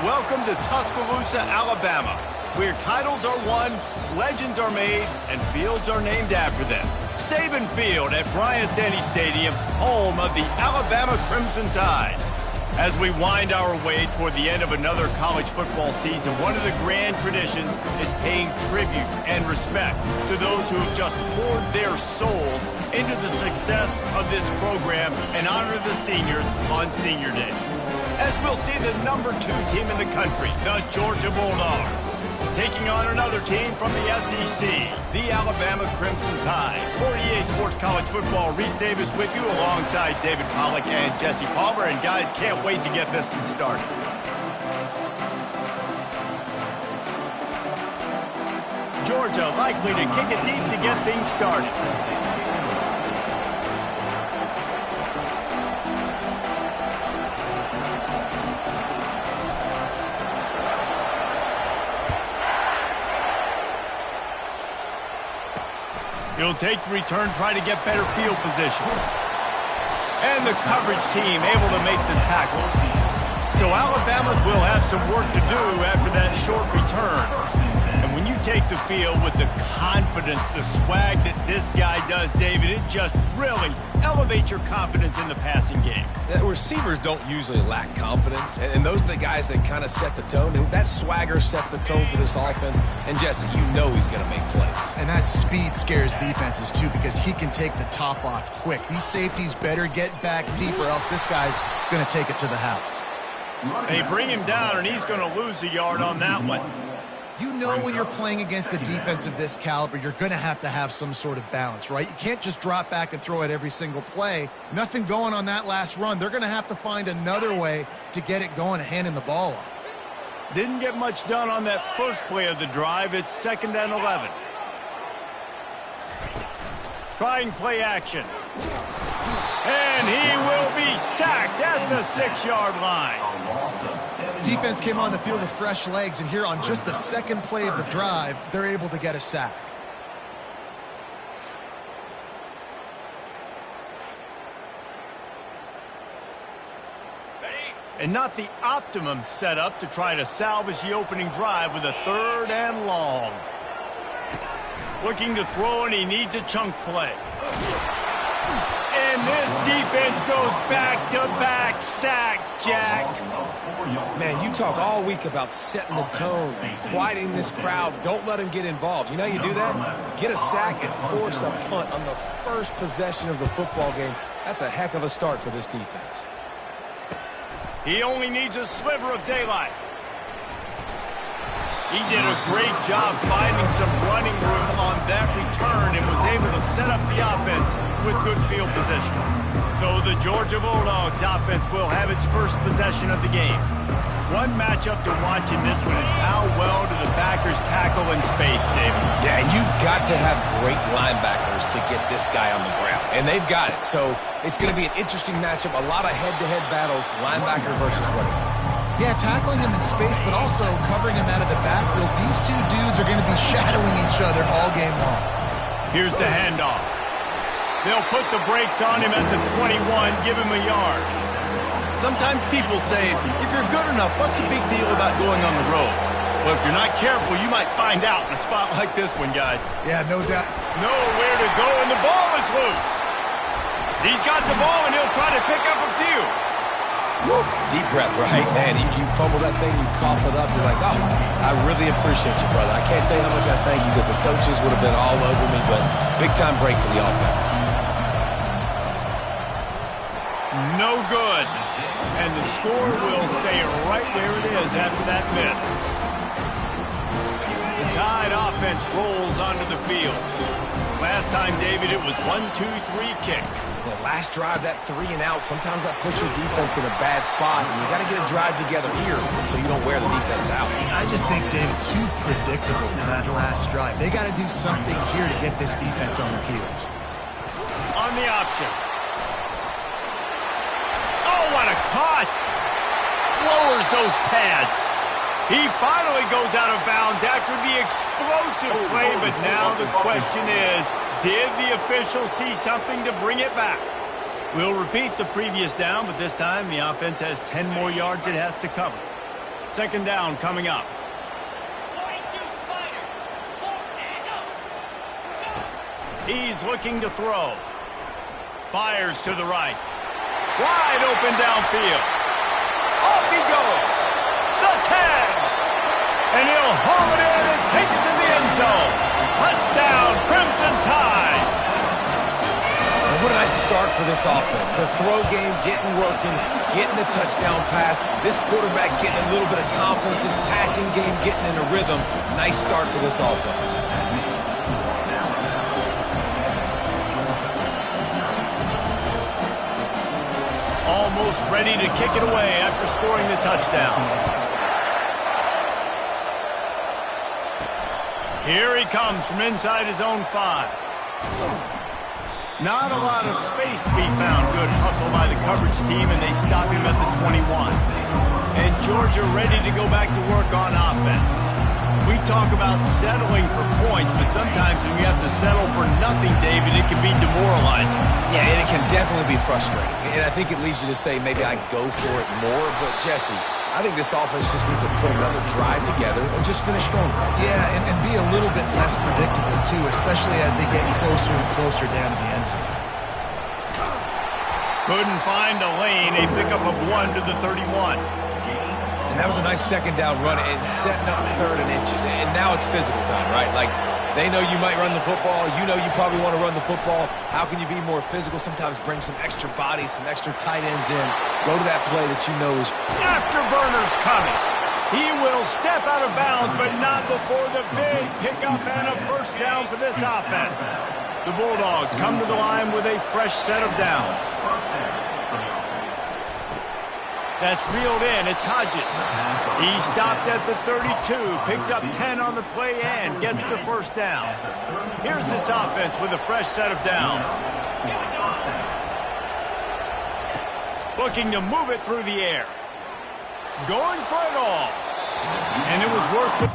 Welcome to Tuscaloosa, Alabama, where titles are won, legends are made, and fields are named after them. Saban Field at Bryant-Denny Stadium, home of the Alabama Crimson Tide. As we wind our way toward the end of another college football season, one of the grand traditions is paying tribute and respect to those who have just poured their souls into the success of this program and honor the seniors on Senior Day. As we'll see the number 2 team in the country, the Georgia Bulldogs, taking on another team from the SEC, the Alabama Crimson Tide. For EA Sports College Football, Reese Davis with you alongside David Pollack and Jesse Palmer. And guys, can't wait to get this one started. Georgia likely to kick it deep to get things started. He'll take the return, try to get better field position. And the coverage team able to make the tackle. So Alabama's will have some work to do after that short return. And when you take the field with the confidence, the swag that this guy does, David, it just really elevates your confidence in the passing game. Receivers don't usually lack confidence, and those are the guys that kind of set the tone. And that swagger sets the tone for this offense. And Jesse, you know he's going to make plays. And that speed scares defenses too, because he can take the top off quick. These safeties better get back deep, or else this guy's going to take it to the house. They bring him down, and he's going to lose a yard on that one. You know when you're playing against a defense of this caliber, you're going to have some sort of balance, right? You can't just drop back and throw it every single play. Nothing going on that last run. They're going to have to find another way to get it going and handing the ball off. Didn't get much done on that first play of the drive. It's 2nd and 11. Trying play action. And he will be sacked at the 6-yard line. Defense came on the field with fresh legs, and here on just the second play of the drive, they're able to get a sack. And not the optimum setup to try to salvage the opening drive with a 3rd and long. Looking to throw, and he needs a chunk play. And this defense goes back-to-back sack, Jack. Man, you talk all week about setting the tone, quieting this crowd. Don't let him get involved. You know how you do that? Get a sack and force a punt on the first possession of the football game. That's a heck of a start for this defense. He only needs a sliver of daylight. He did a great job finding some running room on that return and was able to set up the offense with good field position. So the Georgia Bulldogs offense will have its first possession of the game. One matchup to watch in this one is how well do the backers tackle in space, David? Yeah, and you've got to have great linebackers to get this guy on the ground. And they've got it. So it's going to be an interesting matchup. A lot of head-to-head battles, linebacker versus running back. Yeah, tackling him in space, but also covering him out of the backfield. These two dudes are going to be shadowing each other all game long. Here's the handoff. They'll put the brakes on him at the 21, give him a yard. Sometimes people say, if you're good enough, what's the big deal about going on the road? Well, if you're not careful, you might find out in a spot like this one, guys. Yeah, no doubt. Nowhere to go, and the ball is loose. He's got the ball, and he'll try to pick up a few. Woo. Deep breath, right? Man, you fumble that thing, you cough it up, you're like, oh, I really appreciate you, brother. I can't tell you how much I thank you, because the coaches would have been all over me, but big-time break for the offense. No good. And the score will stay right where it is after that miss. The Tide offense rolls onto the field. Last time, David, it was 1-2-3 kick. The last drive, that 3 and out, sometimes that puts your defense in a bad spot, and you got to get a drive together here so you don't wear the defense out. I just think, David, too predictable in that last drive. They got to do something here to get this defense on their heels. On the option. Oh, what a cut! Lowers those pads. He finally goes out of bounds after the explosive play, but now the question is, did the official see something to bring it back? We'll repeat the previous down, but this time the offense has 10 more yards it has to cover. Second down coming up. He's looking to throw. Fires to the right. Wide open downfield. Off he goes. The 10. And he'll haul it in and take it to the end zone. Touchdown, Crimson Tide. And what did I start for this offense? The throw game getting working, getting the touchdown pass. This quarterback getting a little bit of confidence. This passing game getting in a rhythm. Nice start for this offense. Almost ready to kick it away after scoring the touchdown. Here he comes from inside his own 5. Not a lot of space to be found. Good hustle by the coverage team, and they stop him at the 21. And Georgia ready to go back to work on offense. We talk about settling for points, but sometimes when you have to settle for nothing, David, it can be demoralizing. Yeah, and it can definitely be frustrating. And I think it leads you to say maybe I go for it more. But, Jesse, I think this offense just needs to put another drive together and just finish stronger. Yeah, and be a little bit less predictable, too, especially as they get closer and closer down to the end zone. Couldn't find a lane. A pickup of 1 to the 31. And that was a nice second down run and setting up 3rd and inches. And now it's physical time, right? Like, they know you might run the football. You know you probably want to run the football. How can you be more physical? Sometimes bring some extra bodies, some extra tight ends in. Go to that play that you know is... Afterburner's coming. He will step out of bounds, but not before the big pickup and a first down for this offense. The Bulldogs come to the line with a fresh set of downs. That's reeled in. It's Hodges. He stopped at the 32, picks up 10 on the play and gets the first down. Here's this offense with a fresh set of downs. Looking to move it through the air. Going for it all. And it was worth it.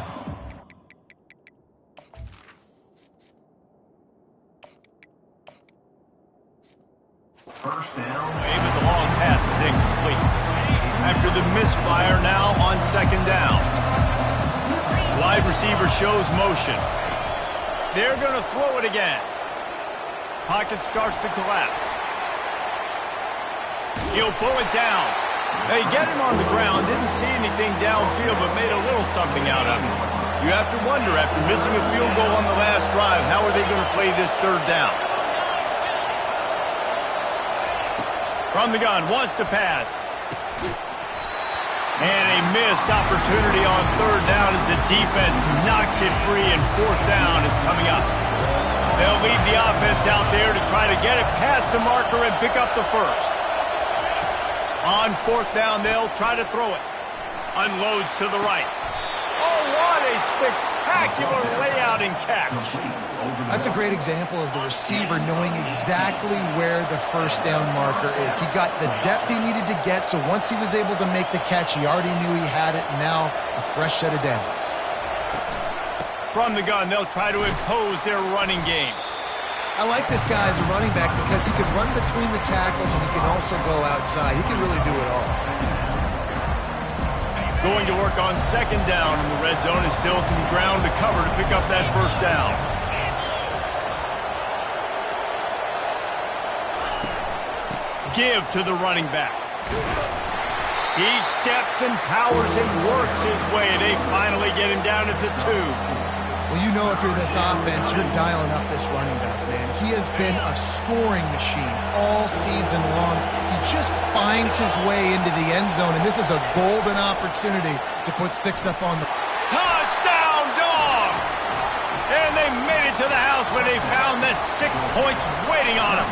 First down. But the long pass is incomplete. After the misfire, now on second down. Wide receiver shows motion. They're going to throw it again. Pocket starts to collapse. He'll pull it down. They get him on the ground. Didn't see anything downfield, but made a little something out of it. You have to wonder, after missing a field goal on the last drive, how are they going to play this third down? From the gun, wants to pass. And a missed opportunity on third down as the defense knocks it free, and fourth down is coming up. They'll lead the offense out there to try to get it past the marker and pick up the first. On fourth down, they'll try to throw it. Unloads to the right. Oh, what a spectacular layout and catch. That's a great example of the receiver knowing exactly where the first down marker is. He got the depth he needed to get, so once he was able to make the catch, he already knew he had it, and now a fresh set of downs. From the gun, they'll try to impose their running game. I like this guy as a running back because he can run between the tackles and he can also go outside. He can really do it all. Going to work on second down in the red zone, is still some ground to cover to pick up that first down. Give to the running back. He steps and powers and works his way. They finally get him down at the 2. Well, you know if you're this offense, you're dialing up this running back, man. He has been a scoring machine all season long. He just finds his way into the end zone, and this is a golden opportunity to put 6 up on the... Touchdown, Dogs! And they made it to the house when they found that 6 points waiting on him.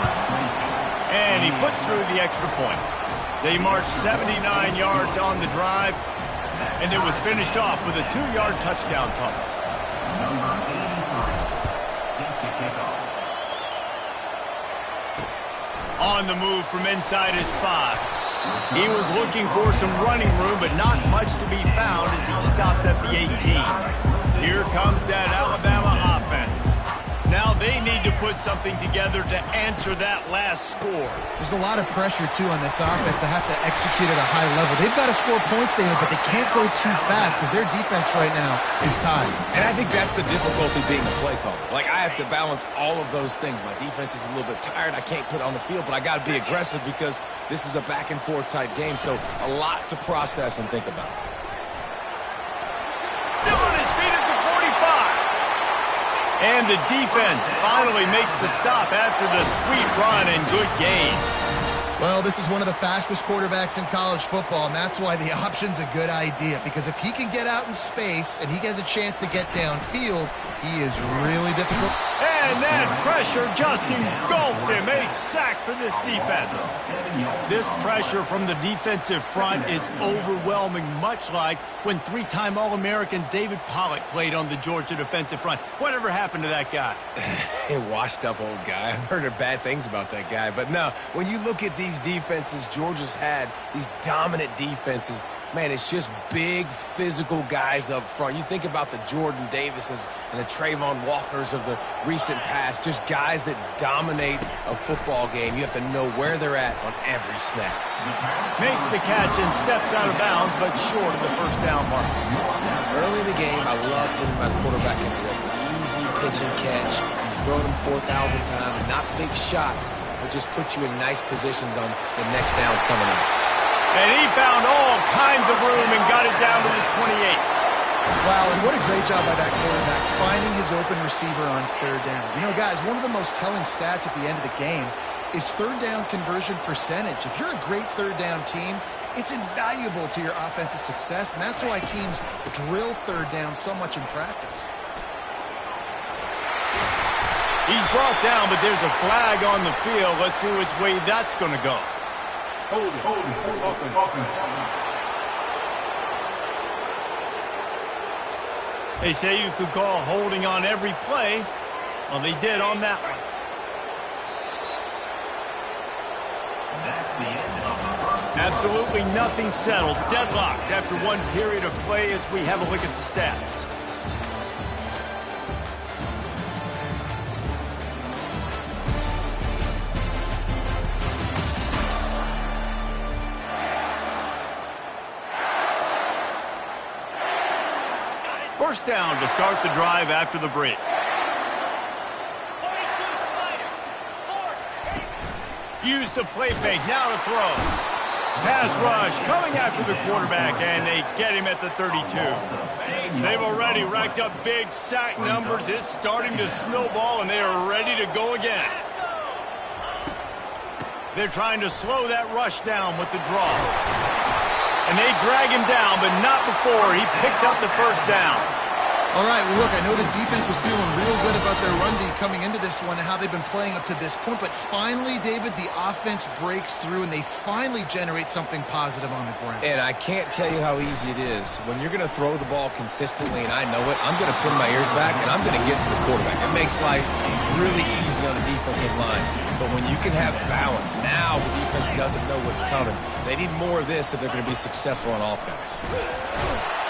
And he puts through the extra point. They marched 79 yards on the drive, and it was finished off with a 2-yard touchdown toss. Number 85, set to kick off. On the move from inside his 5. He was looking for some running room, but not much to be found as he stopped at the 18. Here comes that Alabama offense. Now they need to put put something together to answer that last score. There's a lot of pressure, too, on this offense to have to execute at a high level. They've got to score points, David, but they can't go too fast because their defense right now is tied. And I think that's the difficulty being a play caller. Like, I have to balance all of those things. My defense is a little bit tired. I can't put it on the field, but I got to be aggressive because this is a back-and-forth type game, so a lot to process and think about. Still on his feet at the 45. And the defense finally makes the stop after the sweet run and good gain. Well, this is one of the fastest quarterbacks in college football, and that's why the option's a good idea. Because if he can get out in space and he has a chance to get downfield, he is really difficult. And that pressure just engulfed him. A sack for this defense. This pressure from the defensive front is overwhelming, much like when three-time All-American David Pollack played on the Georgia defensive front. Whatever happened to that guy? A washed-up old guy. I've heard bad things about that guy. But no, when you look at these defenses Georgia's had, these dominant defenses, man, it's just big, physical guys up front. You think about the Jordan Davises and the Trayvon Walkers of the recent past, just guys that dominate a football game. You have to know where they're at on every snap. Makes the catch and steps out of bounds, but short of the first down mark. Early in the game, I love putting my quarterback in the easy pitch and catch. You've thrown them 4,000 times, not big shots, but just put you in nice positions on the next downs coming up. And he found all kinds of room and got it down to the 28. Wow, and what a great job by that quarterback, finding his open receiver on third down. You know, guys, one of the most telling stats at the end of the game is third down conversion percentage. If you're a great third down team, it's invaluable to your offensive success, and that's why teams drill third down so much in practice. He's brought down, but there's a flag on the field. Let's see which way that's going to go. Hold it. They say you could call holding on every play. Well, they did on that one. That's the end of the first. Absolutely nothing settled. Deadlocked after one period of play as we have a look at the stats. First down to start the drive after the break. Use the play fake, now to throw. Pass rush coming after the quarterback, and they get him at the 32. They've already racked up big sack numbers. It's starting to snowball, and they are ready to go again. They're trying to slow that rush down with the draw. And they drag him down, but not before he picks up the first down. All right, well, look, I know the defense was feeling real good about their run D coming into this one and how they've been playing up to this point, but finally, David, the offense breaks through and they finally generate something positive on the ground. And I can't tell you how easy it is. When you're going to throw the ball consistently, and I know it, I'm going to pin my ears back, and I'm going to get to the quarterback. It makes life really easy on the defensive line. But when you can have balance, now the defense doesn't know what's coming. They need more of this if they're going to be successful on offense.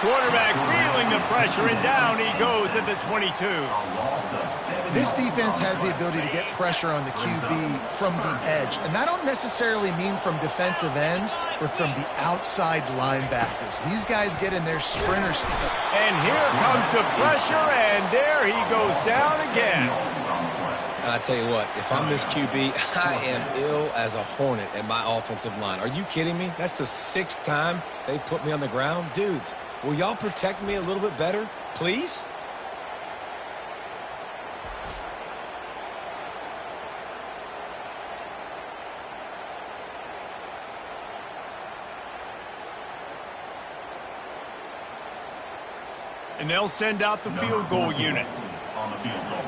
Quarterback feeling the pressure, and down he goes at the 22. This defense has the ability to get pressure on the QB from the edge. And I don't necessarily mean from defensive ends, but from the outside linebackers. These guys get in their sprinter style. And here comes the pressure, and there he goes down again. And I tell you what, if I'm this QB, I am ill as a hornet at my offensive line. Are you kidding me? That's the 6th time they put me on the ground. Dudes, will y'all protect me a little bit better, please? And they'll send out the field goal unit. On the field goal.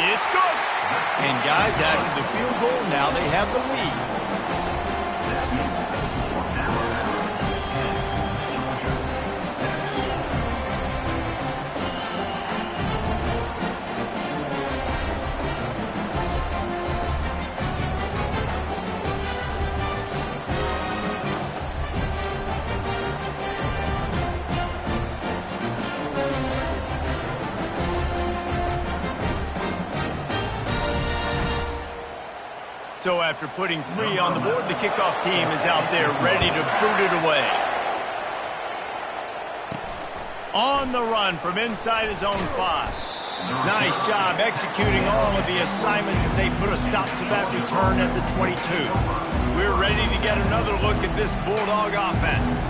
It's good. And guys, after the field goal, now they have the lead. So after putting 3 on the board, the kickoff team is out there ready to boot it away. On the run from inside his own 5. Nice job executing all of the assignments as they put a stop to that return at the 22. We're ready to get another look at this Bulldog offense.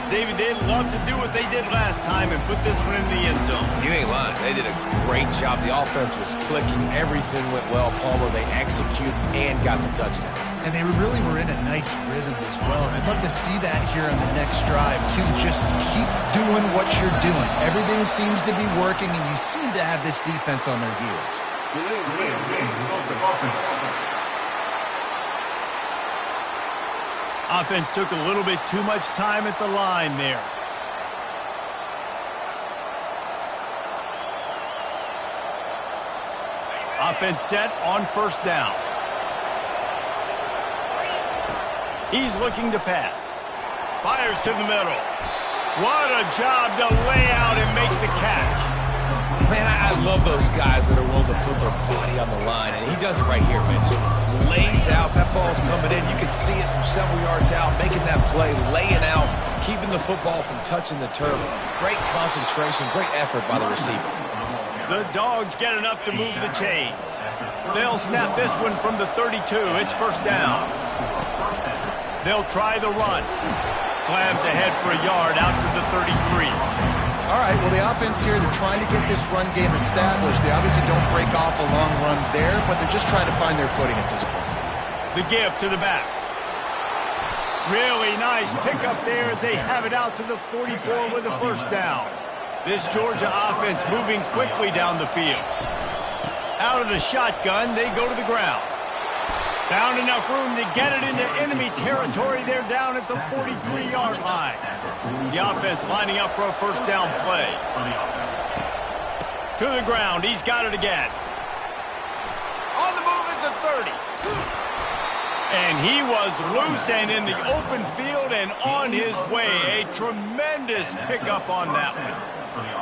David, they'd love to do what they did last time and put this one in the end zone. You ain't lying. They did a great job. The offense was clicking. Everything went well, Palmer. They executed and got the touchdown. And they really were in a nice rhythm as well. And I'd love to see that here on the next drive, too. Just keep doing what you're doing. Everything seems to be working, and you seem to have this defense on their heels. Offense took a little bit too much time at the line there. Offense set on first down. He's looking to pass. Fires to the middle. What a job to lay out and make the catch. Man, I love those guys that are willing to put their body on the line, and he does it right here, man. Just lays out. That ball's coming in. You can see it from several yards out, making that play, laying out, keeping the football from touching the turf. Great concentration, great effort by the receiver. The Dogs get enough to move the chains. They'll snap this one from the 32. It's first down. They'll try the run. Slams ahead for a yard out to the 33. All right, well, the offense here, they're trying to get this run game established. They obviously don't break off a long run there, but they're just trying to find their footing at this point. The give to the back. Really nice pickup there as they have it out to the 44 with a first down. This Georgia offense moving quickly down the field. Out of the shotgun, they go to the ground. Found enough room to get it into enemy territory. They're down at the 43-yard line. The offense lining up for a first down play. To the ground. He's got it again. On the move at the 30. And he was loose and in the open field and on his way. A tremendous pickup on that one.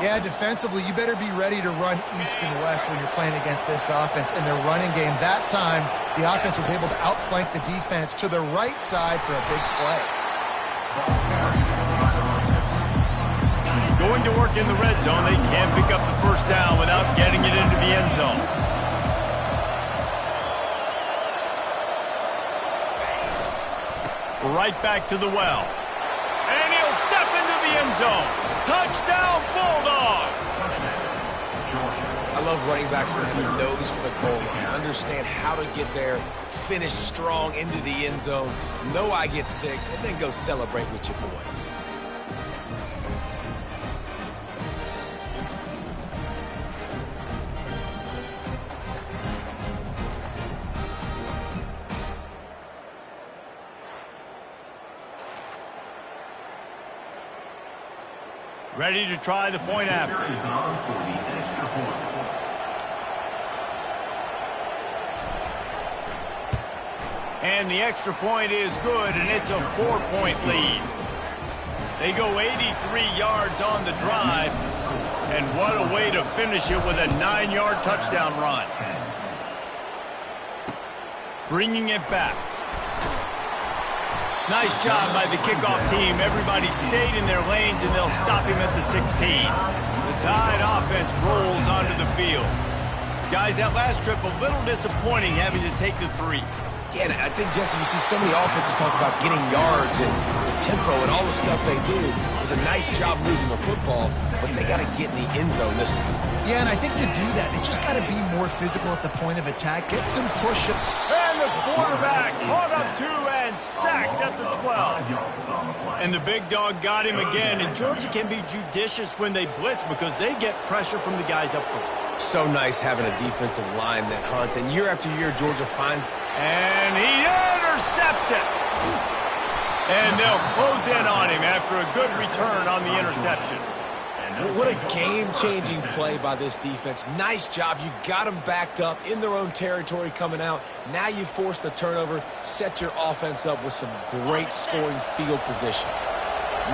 Yeah, defensively, you better be ready to run east and west when you're playing against this offense in their running game. That time, the offense was able to outflank the defense to the right side for a big play. Going to work in the red zone. They can't pick up the first down without getting it into the end zone. Right back to the well. And he'll step into the end zone. Touchdown, Bulldogs! I love running backs that have a nose for the goal line. Understand how to get there, finish strong into the end zone, know I get 6, and then go celebrate with your boys. Ready to try the point after. And the extra point is good, and it's a 4-point lead. They go 83 yards on the drive, and what a way to finish it with a 9-yard touchdown run. Bringing it back. Nice job by the kickoff team. Everybody stayed in their lanes, and they'll stop him at the 16. The Tide offense rolls onto the field. Guys, that last trip, a little disappointing having to take the 3. Yeah, and I think, Jesse, you see so many offenses talk about getting yards and the tempo and all the stuff they do. It was a nice job moving the football, but they got to get in the end zone this time. Yeah, and I think to do that, they just got to be more physical at the point of attack, get some push. And the quarterback caught up to and sacked at the 12. And the big dog got him again, and Georgia can be judicious when they blitz because they get pressure from the guys up front. So nice having a defensive line that hunts, and year after year, Georgia finds... And he intercepts it. And they'll close in on him after a good return on the interception. What a game-changing play by this defense. Nice job. You got them backed up in their own territory coming out. Now you force the turnover, set your offense up with some great scoring field position.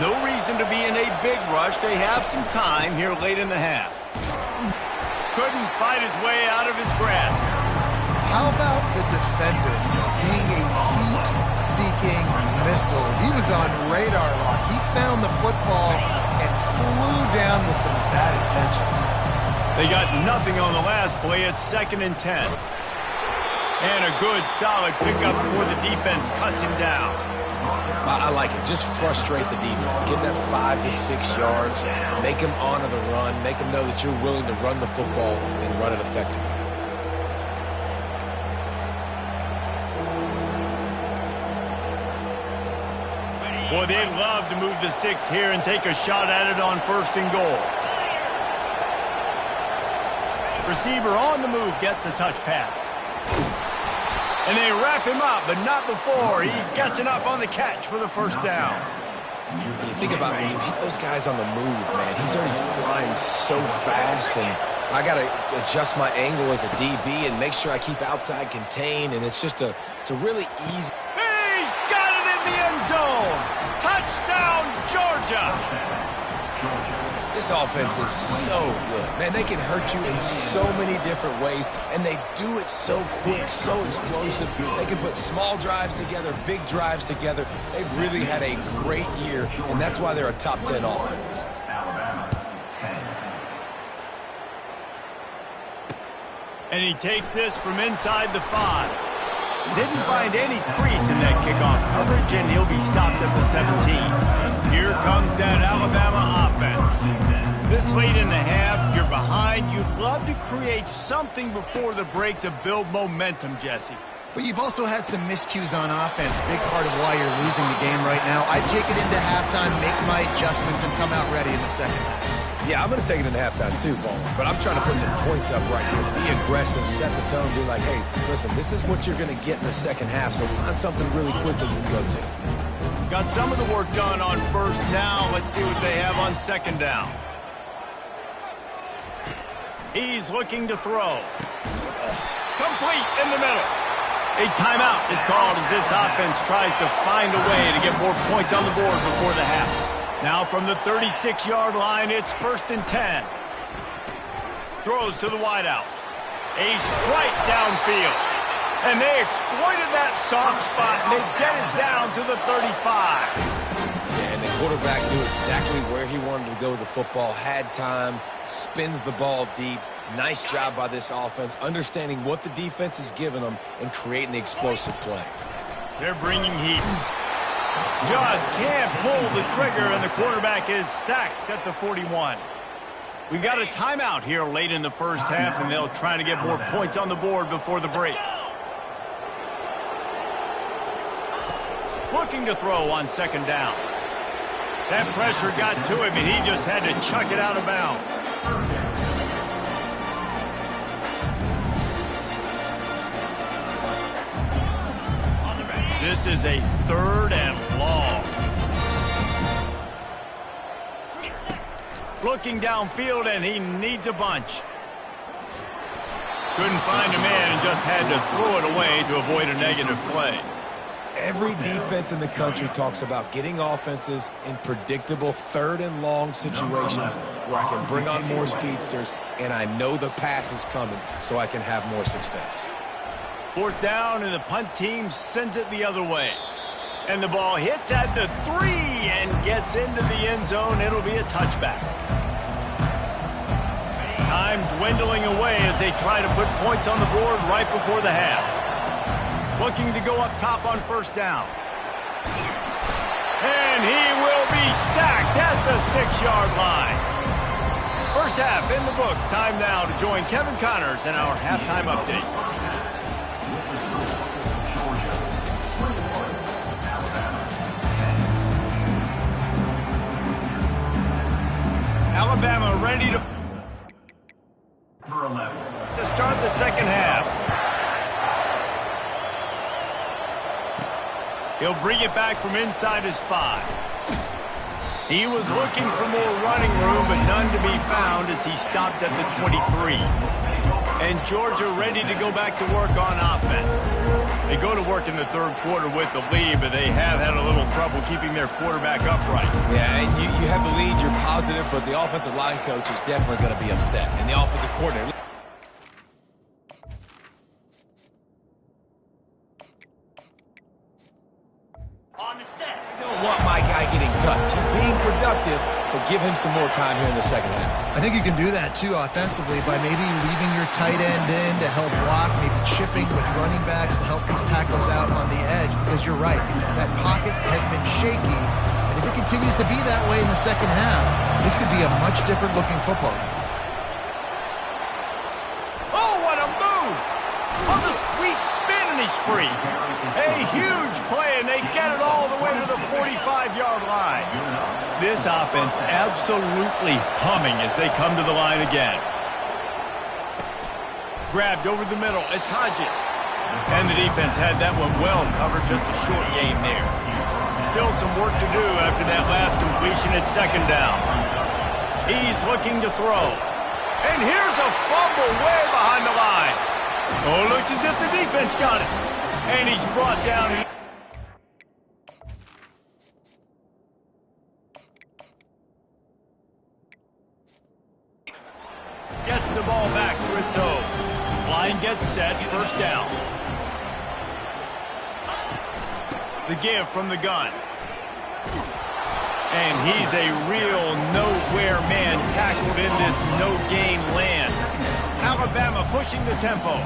No reason to be in a big rush. They have some time here late in the half. Couldn't fight his way out of his grasp. How about the defender? whistle. He was on radar lock. He found the football and flew down with some bad intentions. They got nothing on the last play. It's 2nd and 10. And a good, solid pickup before the defense cuts him down. I like it. Just frustrate the defense. Get that 5 to 6 yards. Make them honor the run. Make them know that you're willing to run the football and run it effectively. Boy, they'd love to move the sticks here and take a shot at it on 1st and goal. Receiver on the move gets the touch pass. And they wrap him up, but not before he gets enough on the catch for the 1st down. When you think about when you hit those guys on the move, man, he's already flying so fast, and I got to adjust my angle as a DB and make sure I keep outside contained, and it's a really easy. He's got it in the end zone. Touchdown, Georgia. This offense is so good. Man, they can hurt you in so many different ways, and they do it so quick, so explosive. They can put small drives together, big drives together. They've really had a great year, and that's why they're a top 10 offense. Alabama, 10. And he takes this from inside the 5. Didn't find any crease in that kickoff coverage, and he'll be stopped at the 17. Here comes that Alabama offense. This late in the half, you're behind. You'd love to create something before the break to build momentum, Jesse. But you've also had some miscues on offense, big part of why you're losing the game right now. I'd take it into halftime, make my adjustments, and come out ready in the 2nd half. Yeah, I'm going to take it in halftime too, Paul. But I'm trying to put some points up right here. Be aggressive, set the tone, be like, hey, listen, this is what you're going to get in the 2nd half, so find something really quickly you can go to. Got some of the work done on 1st down. Let's see what they have on 2nd down. He's looking to throw. Complete in the middle. A timeout is called as this offense tries to find a way to get more points on the board before the half. Now from the 36-yard line, it's 1st and 10. Throws to the wideout. A strike downfield. And they exploited that soft spot, and they get it down to the 35. Yeah, and the quarterback knew exactly where he wanted to go with the football, had time, spins the ball deep. Nice job by this offense, understanding what the defense is giving them and creating the explosive play. They're bringing heat. Just can't pull the trigger, and the quarterback is sacked at the 41. We got a timeout here late in the 1st half, and they'll try to get more points on the board before the break. Looking to throw on 2nd down. That pressure got to him, and he just had to chuck it out of bounds. This is a 3rd and long. Looking downfield, and he needs a bunch. Couldn't find a man and just had to throw it away to avoid a negative play. Every defense in the country talks about getting offenses in predictable 3rd and long situations where I can bring on more speedsters and I know the pass is coming so I can have more success. 4th down, and the punt team sends it the other way. And the ball hits at the 3 and gets into the end zone. It'll be a touchback. Time dwindling away as they try to put points on the board right before the half. Looking to go up top on 1st down. And he will be sacked at the 6-yard line. 1st half in the books. Time now to join Kevin Connors in our halftime update. Alabama ready to start the 2nd half. He'll bring it back from inside his 5. He was looking for more running room, but none to be found as he stopped at the 23. And Georgia ready to go back to work on offense. They go to work in the 3rd quarter with the lead, but they have had a little trouble keeping their quarterback upright. Yeah, and you have the lead, you're positive, but the offensive line coach is definitely going to be upset. And the offensive coordinator. Don't want my guy getting touched. He's being productive, but give him some more time here in the second half. I think you can do that, too, offensively, by maybe leaving your tight end in to help block, maybe chipping with running backs to help these tackles out on the edge, because you're right. That pocket has been shaky, and if it continues to be that way in the second half, this could be a much different looking football game. Oh, what a move! On the sweet spin, and he's free. A huge play, and they get it all the way to the 45-yard line. This offense absolutely humming as they come to the line again. Grabbed over the middle. It's Hodges. And the defense had that one well covered. Just a short game there. Still some work to do after that last completion at second down. He's looking to throw. And here's a fumble way behind the line. Oh, looks as if the defense got it. And he's brought down. Gets the ball back to Rizzo. Line gets set, first down. The give from the gun. And he's a real nowhere man tackled in this no-gain land. Alabama pushing the tempo.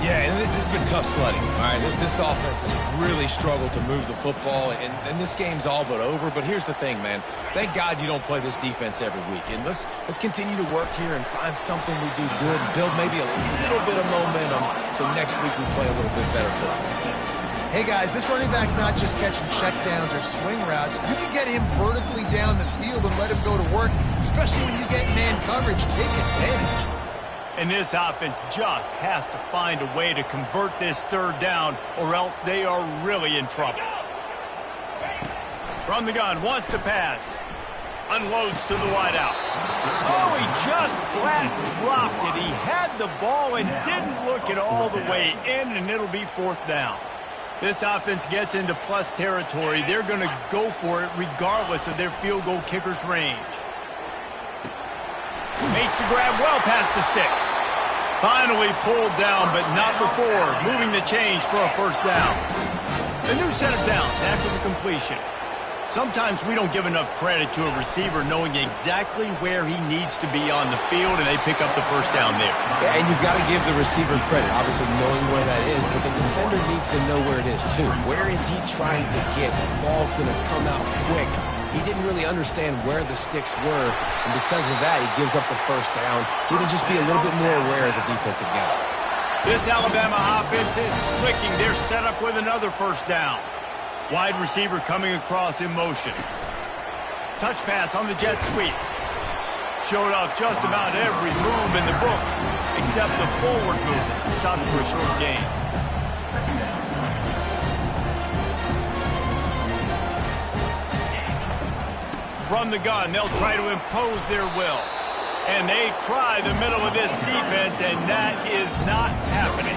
Yeah, and this has been tough sledding. All right, this offense has really struggled to move the football, and this game's all but over. But here's the thing, man. Thank God you don't play this defense every week. And let's continue to work here and find something we do good and build maybe a little bit of momentum so next week we play a little bit better football. Hey, guys, this running back's not just catching checkdowns or swing routes. You can get him vertically down the field and let him go to work, especially when you get man coverage. Take advantage. And this offense just has to find a way to convert this third down, or else they are really in trouble. From the gun, wants to pass. Unloads to the wideout. Oh, he just flat dropped it. He had the ball and didn't look it all the way in, and it'll be fourth down. This offense gets into plus territory. They're going to go for it regardless of their field goal kicker's range. Makes the grab well past the sticks. Finally pulled down, but not before moving the chains for a first down. A new set of downs after the completion. Sometimes we don't give enough credit to a receiver knowing exactly where he needs to be on the field, and they pick up the first down there. Yeah, and you've got to give the receiver credit, obviously knowing where that is, but the defender needs to know where it is too. Where is he trying to get? That ball's going to come out quick. He didn't really understand where the sticks were, and because of that, he gives up the first down. He need to just be a little bit more aware as a defensive guy. This Alabama offense is clicking. They're set up with another first down. Wide receiver coming across in motion. Touch pass on the jet sweep. Showed off just about every move in the book, except the forward move. Stopped for a short gain. From the gun, they'll try to impose their will. And they try the middle of this defense, and that is not happening.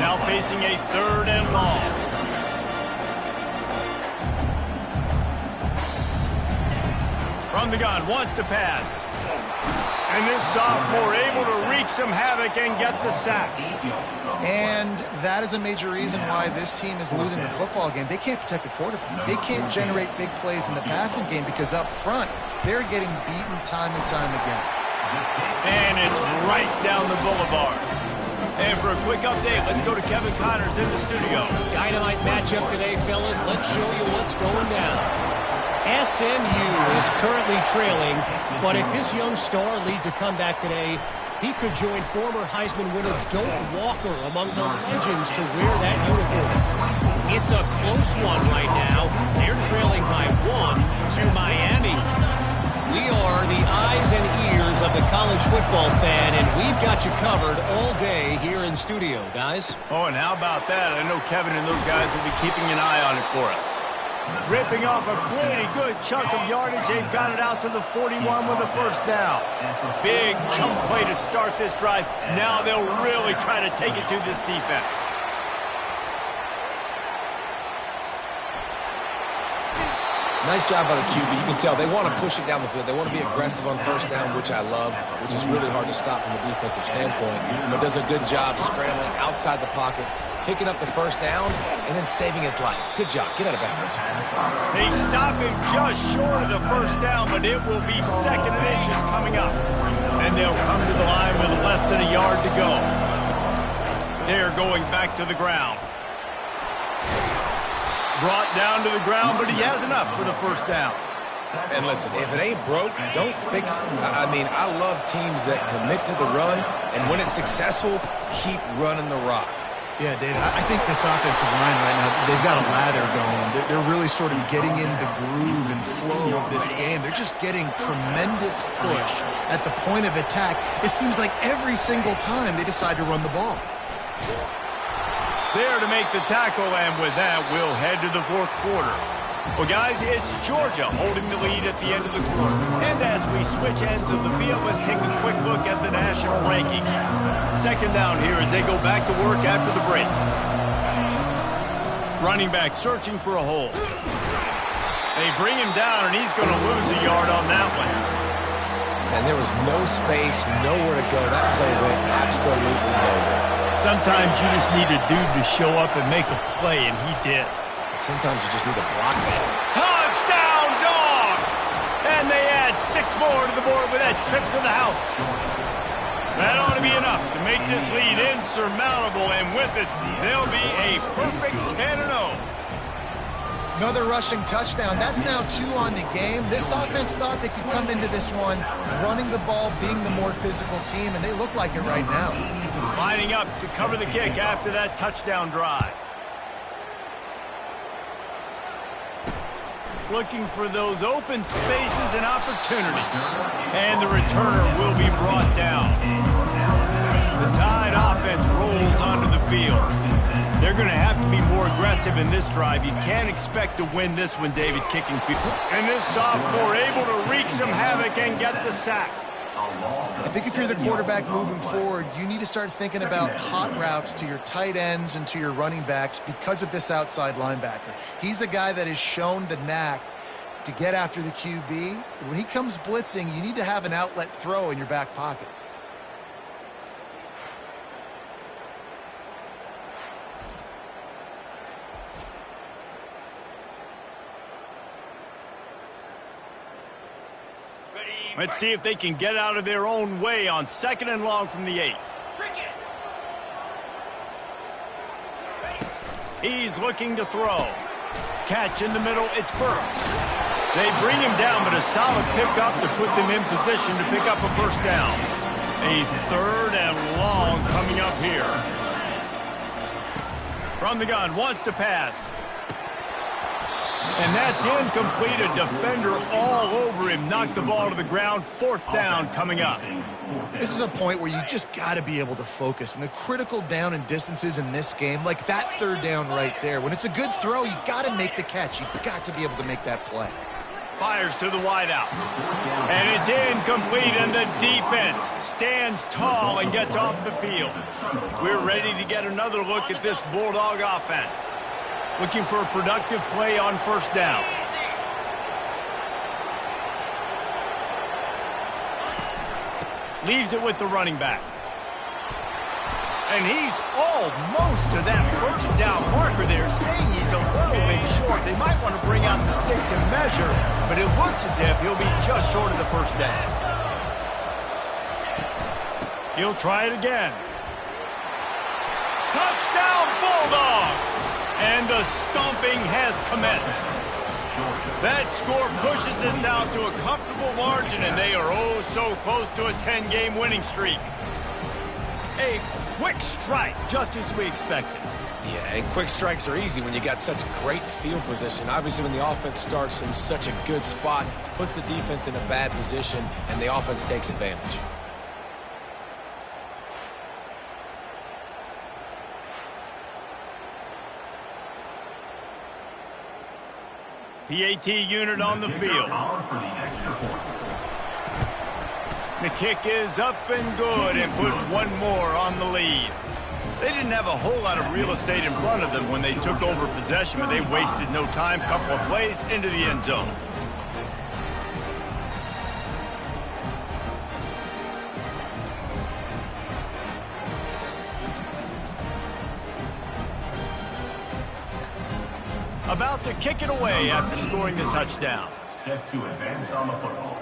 Now facing a third and long. From the gun, wants to pass. And this sophomore able to wreak some havoc and get the sack. And that is a major reason why this team is losing the football game. They can't protect the quarterback. They can't generate big plays in the passing game because up front, they're getting beaten time and time again. And it's right down the boulevard. And for a quick update, let's go to Kevin Connors in the studio. Dynamite matchup today, fellas. Let's show you what's going down. SMU is currently trailing, but if this young star leads a comeback today, he could join former Heisman winner Doak Walker among the legends to wear that uniform. It's a close one right now. They're trailing by 1 to Miami. We are the eyes and ears of the college football fan, and we've got you covered all day here in studio, guys. Oh, and how about that? I know Kevin and those guys will be keeping an eye on it for us. Ripping off a pretty good chunk of yardage. They've got it out to the 41 with a first down. Big chunk play to start this drive. Now they'll really try to take it to this defense. Nice job by the QB. You can tell they want to push it down the field. They want to be aggressive on first down, which I love, which is really hard to stop from a defensive standpoint. But does a good job scrambling outside the pocket, picking up the first down, and then saving his life. Good job. Get out of bounds. They stop him just short of the first down, but it will be 2nd and inches coming up. And they'll come to the line with less than a yard to go. They're going back to the ground. Brought down to the ground, but he has enough for the first down. And listen, if it ain't broke, don't fix it. I mean, I love teams that commit to the run, and when it's successful, keep running the rock. Yeah, David, I think this offensive line right now, they've got a lather going. They're really sort of getting in the groove and flow of this game. They're just getting tremendous push at the point of attack. It seems like every single time they decide to run the ball. There to make the tackle, and with that, we'll head to the 4th quarter. Well, guys, it's Georgia holding the lead at the end of the quarter. And as we switch ends of the field, let's take a quick look at the national rankings. 2nd down here as they go back to work after the break. Running back searching for a hole. They bring him down, and he's going to lose a yard on that one. And there was no space, nowhere to go. That play went absolutely nowhere. Sometimes you just need a dude to show up and make a play, and he did. Sometimes you just need to block that. Touchdown, Dogs! And they add 6 more to the board with that trip to the house. That ought to be enough to make this lead insurmountable, and with it, they'll be a perfect 10-0. Another rushing touchdown. That's now 2 on the game. This offense thought they could come into this one running the ball, being the more physical team, and they look like it right now. Lining up to cover the kick after that touchdown drive. Looking for those open spaces and opportunity. And the returner will be brought down. The Tide offense rolls onto the field. They're going to have to be more aggressive in this drive. You can't expect to win this one, David, kicking field. And this sophomore able to wreak some havoc and get the sack. I think if you're the quarterback moving forward, you need to start thinking about hot routes to your tight ends and to your running backs because of this outside linebacker. He's a guy that has shown the knack to get after the QB. When he comes blitzing, you need to have an outlet throw in your back pocket. Let's see if they can get out of their own way on 2nd and long from the 8. He's looking to throw. Catch in the middle, it's Burks. They bring him down, but a solid pickup to put them in position to pick up a first down. A 3rd and long coming up here. From the gun, wants to pass. And that's incomplete. A defender all over him. Knocked the ball to the ground. 4th down coming up. This is a point where you just got to be able to focus. And the critical down and distances in this game, like that 3rd down right there, when it's a good throw, you got to make the catch. You've got to be able to make that play. Fires to the wideout. And it's incomplete, and the defense stands tall and gets off the field. We're ready to get another look at this Bulldog offense. Looking for a productive play on 1st down. Leaves it with the running back. And he's almost to that 1st down marker there, saying he's a little bit short. They might want to bring out the sticks and measure, but it looks as if he'll be just short of the 1st down. He'll try it again. Touchdown, Bulldogs! And the stomping has commenced. That score pushes us out to a comfortable margin, and they are oh so close to a 10-game winning streak. A quick strike, just as we expected. Yeah, and quick strikes are easy when you got such great field position. Obviously, when the offense starts in such a good spot, puts the defense in a bad position, and the offense takes advantage. PAT unit on the field. The kick is up and good, and put 1 more on the lead. They didn't have a whole lot of real estate in front of them when they took over possession, but they wasted no time. Couple of plays into the end zone. about to kick it away after scoring the touchdown. Set to advance on the football.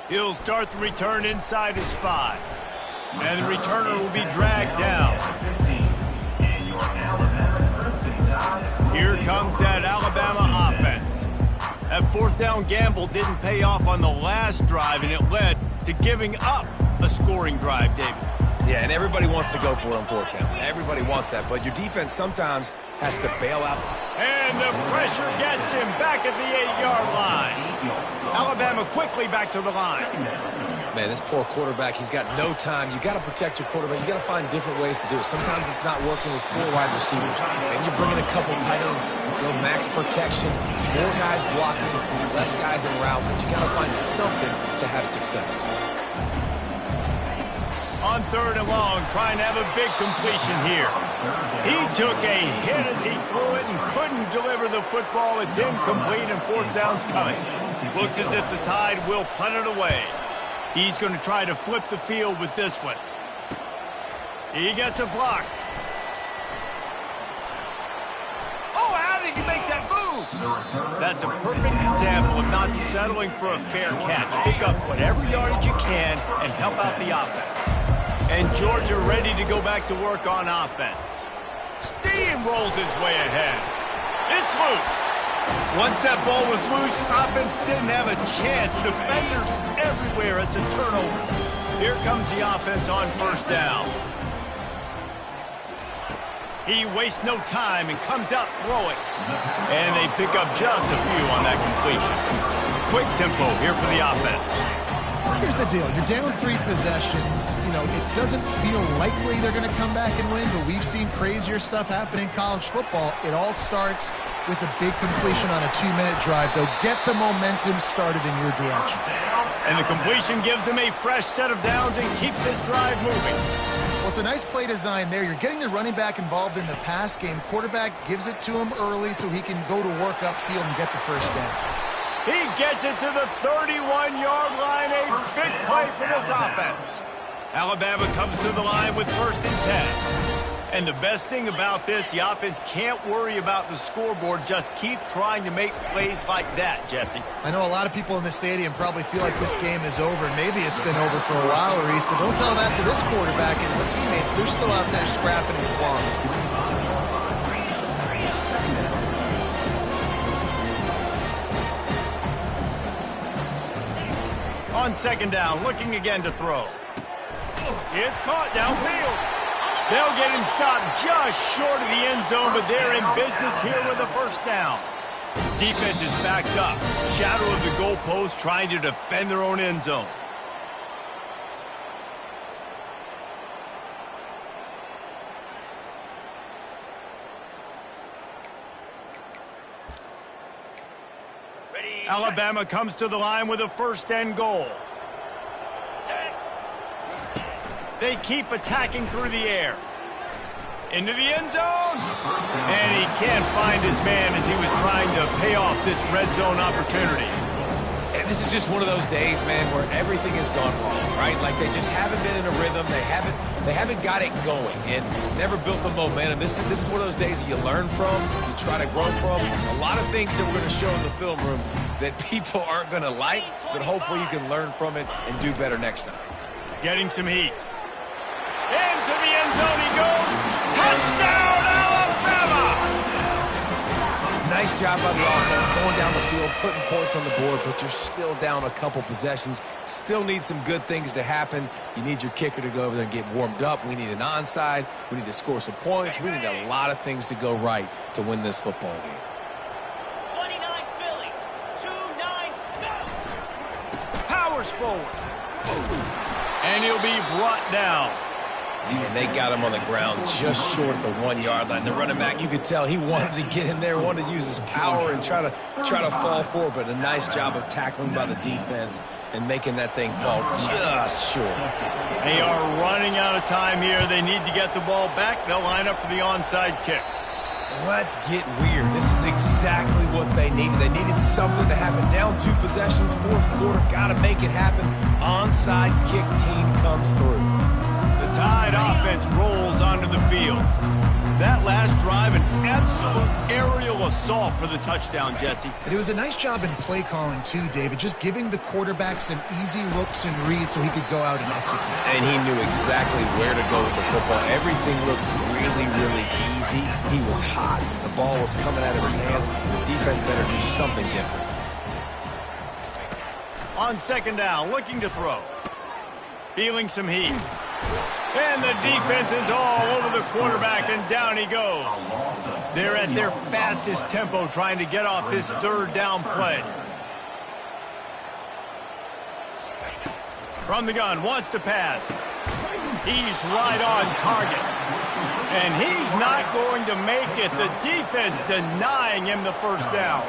He'll start the return inside his 5. And the returner will be dragged down. Here comes that Alabama offense. That fourth down gamble didn't pay off on the last drive, and it led to giving up a scoring drive, David. Yeah, and everybody wants to go for it on fourth down. Everybody wants that, but your defense sometimes has to bail out. And the pressure gets him back at the 8-yard line. Alabama quickly back to the line. Man, this poor quarterback, he's got no time. You got to protect your quarterback. You got to find different ways to do it. Sometimes it's not working with 4 wide receivers. And you're bringing a couple tight ends, max protection, more guys blocking, less guys in routes. But you got to find something to have success. On 3rd and long, trying to have a big completion here. He took a hit as he threw it and couldn't deliver the football. It's incomplete and 4th down's coming. Looks as if the Tide will punt it away. He's going to try to flip the field with this one. He gets a block. Oh, how did he make that move? That's a perfect example of not settling for a fair catch. Pick up whatever yardage you can and help out the offense. And Georgia ready to go back to work on offense. Steamrolls his way ahead. It's loose. Once that ball was loose, offense didn't have a chance. Defenders everywhere. It's a turnover. Here comes the offense on 1st down. He wastes no time and comes out throwing. And they pick up just a few on that completion. Quick tempo here for the offense. Here's the deal. You're down 3 possessions. You know, it doesn't feel likely they're going to come back and win, but we've seen crazier stuff happen in college football. It all starts with a big completion on a 2-minute drive. They'll get the momentum started in your direction. And the completion gives him a fresh set of downs and keeps this drive moving. Well, it's a nice play design there. You're getting the running back involved in the pass game. Quarterback gives it to him early so he can go to work upfield and get the 1st down. He gets it to the 31-yard line. A big play for this offense. Alabama comes to the line with 1st and 10. And the best thing about this, the offense can't worry about the scoreboard. Just keep trying to make plays like that, Jesse. I know a lot of people in the stadium probably feel like this game is over. Maybe it's been over for a while, Reese, but don't tell that to this quarterback and his teammates. They're still out there scrapping and clawing. On 2nd down, looking again to throw. It's caught downfield. They'll get him stopped just short of the end zone, but they're in business here with a 1st down. Defense is backed up. Shadow of the goalpost trying to defend their own end zone. Alabama comes to the line with a 1st and goal. They keep attacking through the air. Into the end zone. And he can't find his man as he was trying to pay off this red zone opportunity. And this is just one of those days, man, where everything has gone wrong, right? Like they just haven't been in a rhythm. They haven't got it going and never built the momentum. This is one of those days that you learn from, you try to grow from. A lot of things that we're going to show in the film room that people aren't going to like, but hopefully you can learn from it and do better next time. Getting some heat. Into the end zone he goes. Touchdown, Alabama! Nice job by the offense going down the field, putting points on the board, but you're still down a couple possessions. Still need some good things to happen. You need your kicker to go over there and get warmed up. We need an onside. We need to score some points. We need a lot of things to go right to win this football game. 29 Philly, 2-9 Powers forward. And he'll be brought down. And they got him on the ground just short of the 1-yard line. The running back, you could tell he wanted to get in there, wanted to use his power and try to fall forward, but a nice job of tackling by the defense and making that thing fall just short. They are running out of time here. They need to get the ball back. They'll line up for the onside kick. Let's get weird. This is exactly what they needed. They needed something to happen. Down 2 possessions, fourth quarter, got to make it happen. Onside kick team comes through. The Tide offense rolls onto the field. That last drive, an absolute aerial assault for the touchdown, Jesse. And it was a nice job in play calling too, David, just giving the quarterback some easy looks and reads so he could go out and execute. And he knew exactly where to go with the football. Everything looked really, really easy. He was hot. The ball was coming out of his hands. The defense better do something different. On second down, looking to throw. Feeling some heat. And the defense is all over the quarterback, and down he goes. They're at their fastest tempo trying to get off this third down play. From the gun, wants to pass. He's right on target. And he's not going to make it. The defense denying him the first down.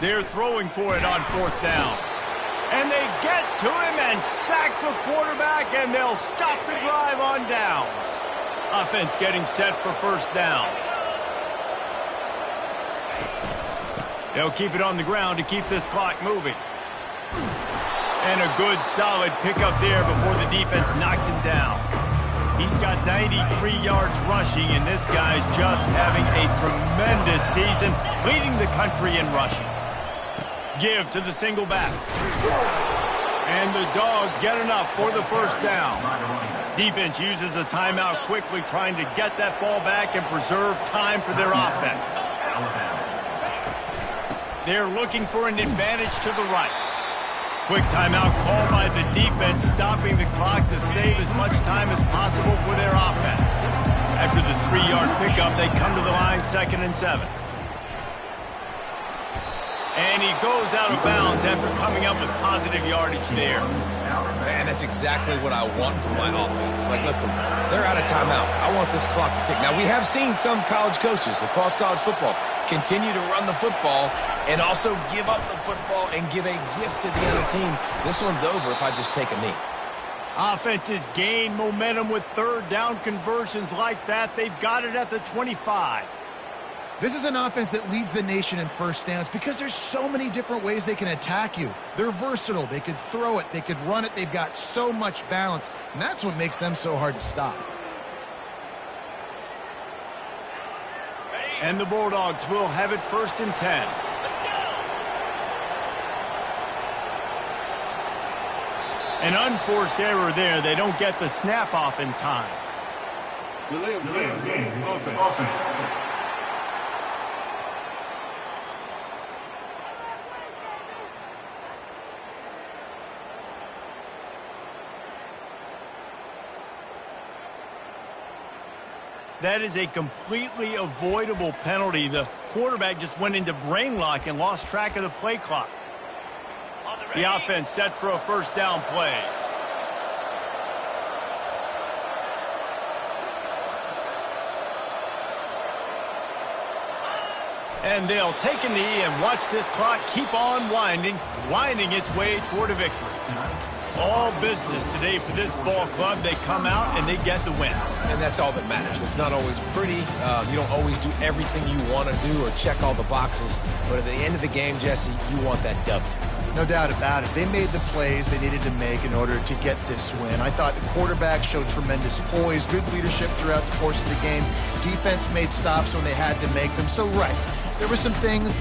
They're throwing for it on fourth down. And they get to him and sack the quarterback, and they'll stop the drive on downs. Offense getting set for first down. They'll keep it on the ground to keep this clock moving. And a good, solid pickup there before the defense knocks him down. He's got 93 yards rushing, and this guy's just having a tremendous season, leading the country in rushing. Give to the single back. And the Dogs get enough for the first down. Defense uses a timeout quickly, trying to get that ball back and preserve time for their offense. They're looking for an advantage to the right. Quick timeout called by the defense, stopping the clock to save as much time as possible for their offense. After the 3-yard pickup, they come to the line, 2nd and 7. And he goes out of bounds after coming up with positive yardage there. Man, that's exactly what I want from my offense. Like, listen, they're out of timeouts. I want this clock to tick. Now, we have seen some college coaches across college football continue to run the football and also give up the football and give a gift to the other team. This one's over if I just take a knee. Offenses gain momentum with third down conversions like that. They've got it at the 25. This is an offense that leads the nation in first downs because there's so many different ways they can attack you. They're versatile. They could throw it. They could run it. They've got so much balance, and that's what makes them so hard to stop. And the Bulldogs will have it 1st and 10. An unforced error there. They don't get the snap off in time. Delay of game. Offense. That is a completely avoidable penalty. The quarterback just went into brain lock and lost track of the play clock. The offense set for a first down play. And they'll take a knee and watch this clock keep on winding its way toward a victory. All business today for this ball club. They come out and they get the win. And that's all that matters. It's not always pretty. You don't always do everything you want to do or check all the boxes. But at the end of the game, Jesse, you want that W. No doubt about it. They made the plays they needed to make in order to get this win. I thought the quarterback showed tremendous poise, good leadership throughout the course of the game. Defense made stops when they had to make them. So, right, there were some things